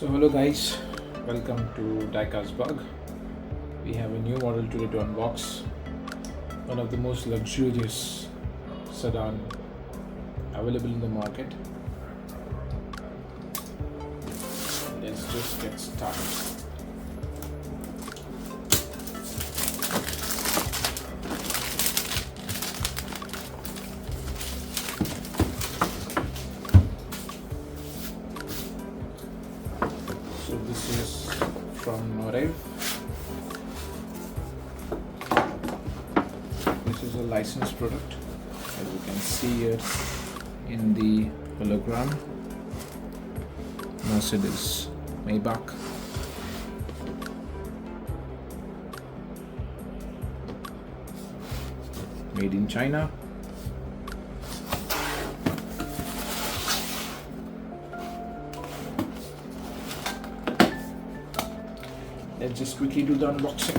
So hello guys, welcome to Diecast Bug. We have a new model today to unbox. One of the most luxurious sedan available in the market. Let's just get started. So this is from Norev. This is a licensed product, as you can see here in the hologram. Mercedes Maybach. Made in China. Let's just quickly do the unboxing.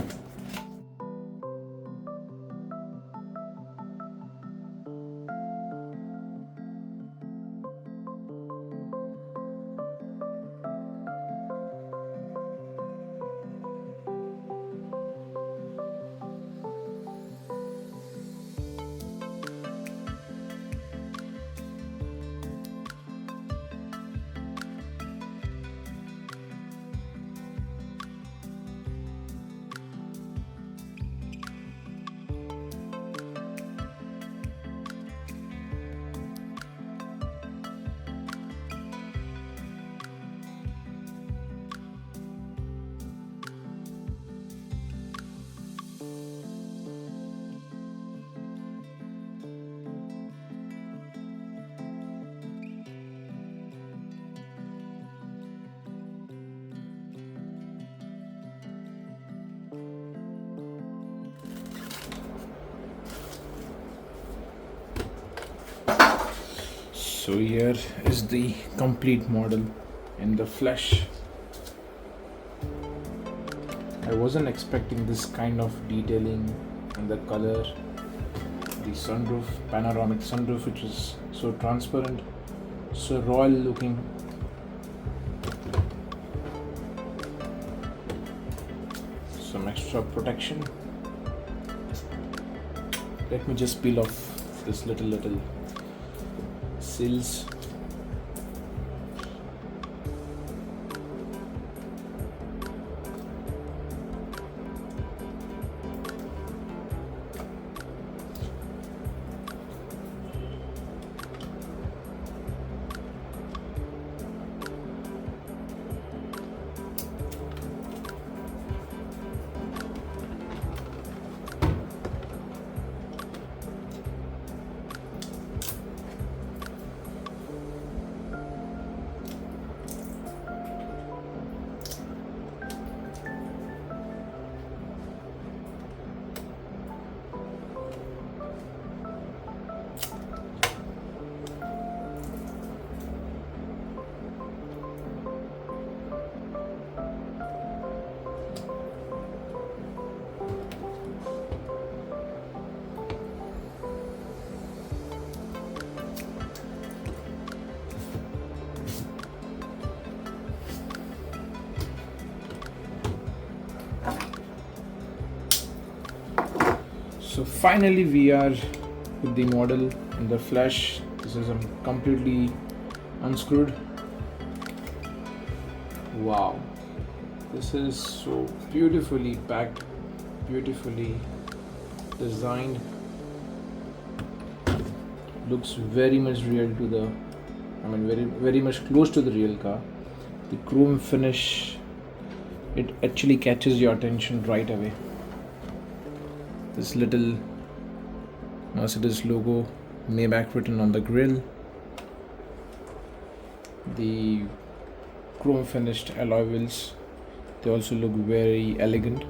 So here is the complete model in the flesh. I wasn't expecting this kind of detailing in the color. The sunroof, panoramic sunroof, which is so transparent, so royal looking. Some extra protection. Let me just peel off this little sills. So finally we are with the model in the flesh. This is completely unscrewed. Wow, this is so beautifully packed, beautifully designed. Looks very much real to the, very much close to the real car. The chrome finish, it actually catches your attention right away. This little Mercedes logo, Maybach written on the grille. The chrome finished alloy wheels, they also look very elegant.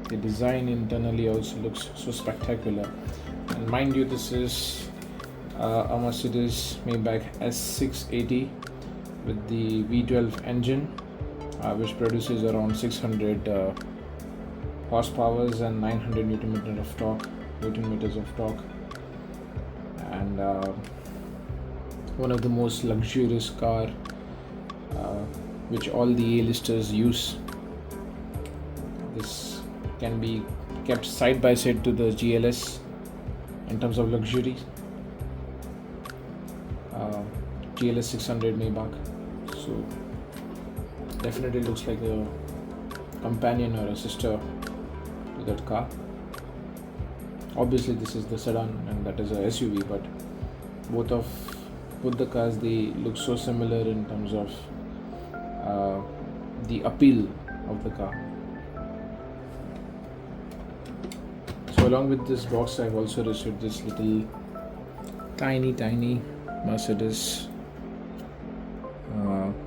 The design internally also looks so spectacular. And mind you, this is a Mercedes Maybach S680 with the V12 engine, which produces around 600 horsepower and 900 newton meters of torque, and one of the most luxurious car which all the A-listers use. This can be kept side by side to the GLS in terms of luxury. GLS 600 Maybach, so definitely looks like a companion or a sister to that car. Obviously this is the sedan and that is a SUV, but both the cars, they look so similar in terms of the appeal of the car. So along with this box, I've also received this little tiny Mercedes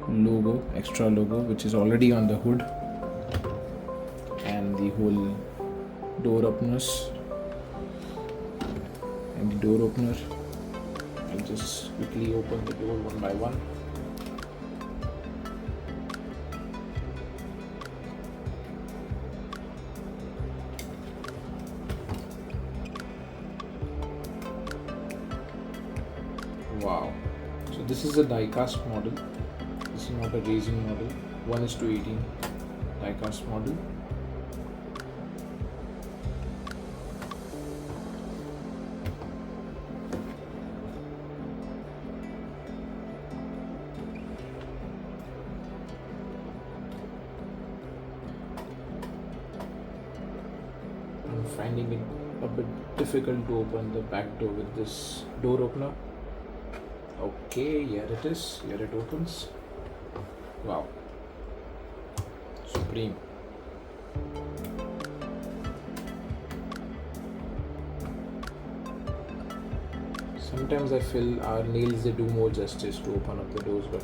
logo, extra logo, which is already on the hood, and the whole door openers and the door opener. I'll just quickly open the door one by one. Wow, so this is a diecast model. This is not a racing model. 1:18 diecast model. I'm finding it a bit difficult to open the back door with this door opener. Okay, here it is. Here it opens. Wow, supreme. Sometimes I feel our nails, they do more justice to open up the doors, but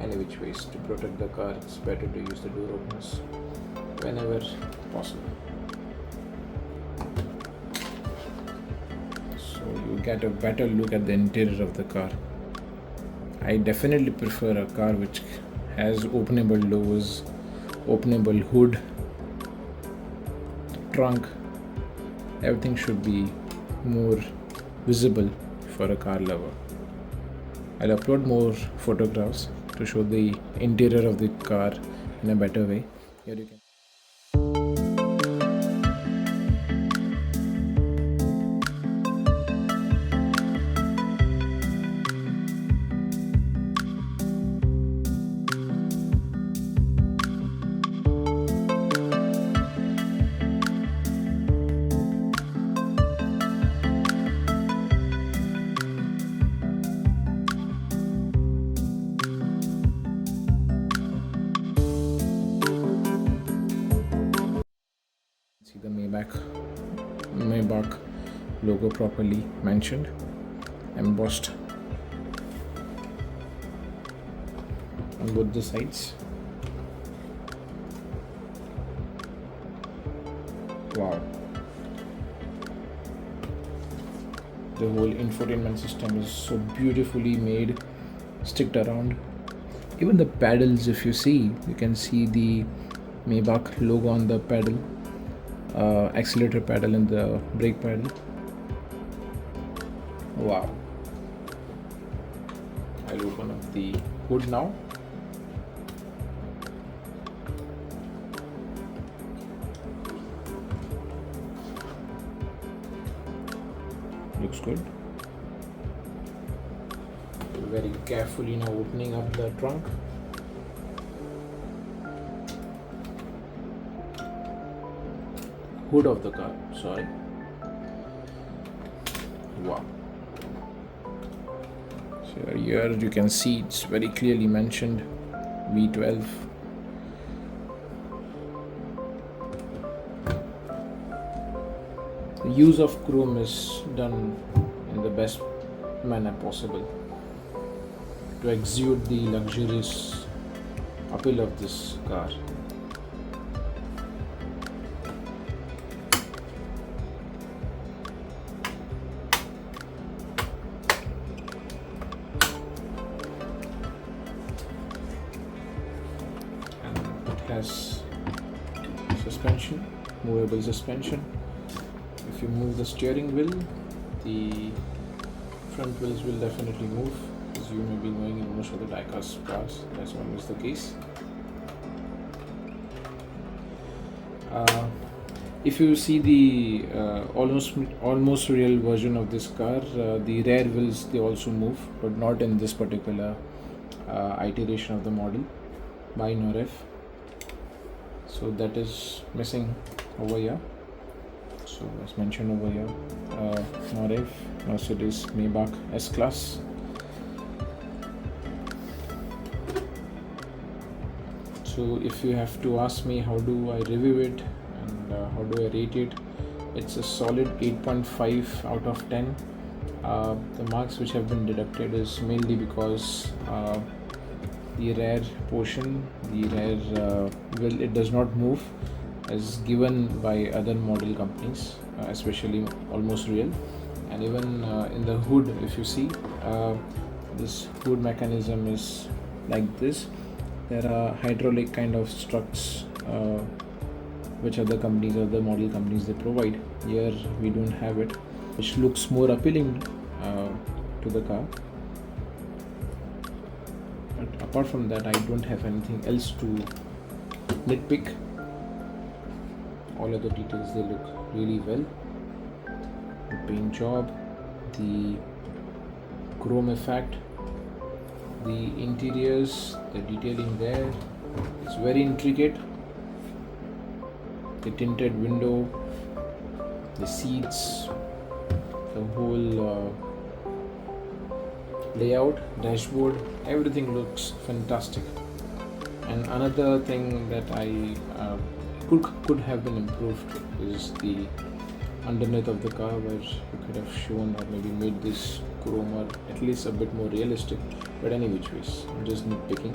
any which ways, to protect the car, it's better to use the door openers whenever possible. So you get a better look at the interior of the car. I definitely prefer a car which has openable doors, openable hood, trunk. Everything should be more visible for a car lover. I'll upload more photographs to show the interior of the car in a better way. Here you can see the Maybach logo properly mentioned, embossed on both the sides. Wow, the whole infotainment system is so beautifully made, sticked around. Even the pedals, if you see, you can see the Maybach logo on the pedal, accelerator pedal and the brake pedal. Wow. I'll open up the hood now. Looks good. Very carefully now opening up the trunk. Hood of the car, sorry. Wow. So here you can see it's very clearly mentioned V12. The use of chrome is done in the best manner possible to exude the luxurious appeal of this car. Has suspension, movable suspension. If you move the steering wheel, the front wheels will definitely move. As as you may be knowing in most of the diecast cars, that's always the case. If you see the almost real version of this car, the rear wheels they also move, but not in this particular iteration of the model by Norev. So that is missing over here. So as mentioned over here, Norev Mercedes Maybach S Class. So if you have to ask me how do I review it and how do I rate it, it's a solid 8.5 out of 10. The marks which have been deducted is mainly because the rear portion, the rear wheel, it does not move as given by other model companies, especially Almost Real. And even in the hood, if you see, this hood mechanism is like this. There are hydraulic kind of struts which other companies, other model companies they provide. Here we don't have it, which looks more appealing to the car. But apart from that, I don't have anything else to nitpick. All other details they look really well. The paint job, the chrome effect, the interiors, the detailing there, it's very intricate. The tinted window, the seats, the whole layout, dashboard, everything looks fantastic. And another thing that I could have been improved is the underneath of the car, where you could have shown or maybe made this chrome or at least a bit more realistic. But any which ways, I'm just nitpicking.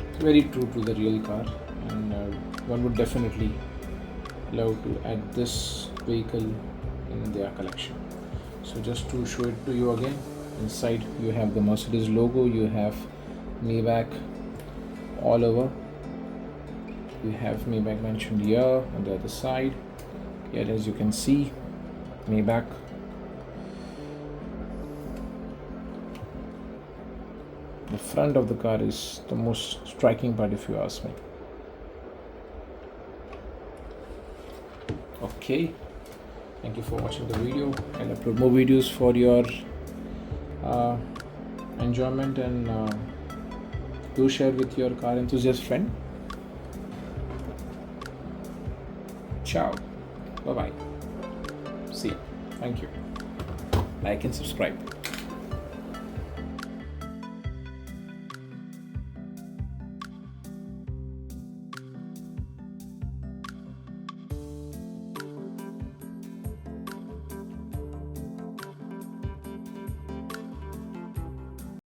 It's very true to the real car, and one would definitely love to add this vehicle in their collection. So just to show it to you again, inside you have the Mercedes logo, you have Maybach all over. We have Maybach mentioned here on the other side. Here, as you can see, Maybach. The front of the car is the most striking part, if you ask me. Okay, thank you for watching the video. I'll upload more videos for your enjoyment, and do share with your car enthusiast friend. Ciao. Bye bye. See you. Thank you. Like and subscribe.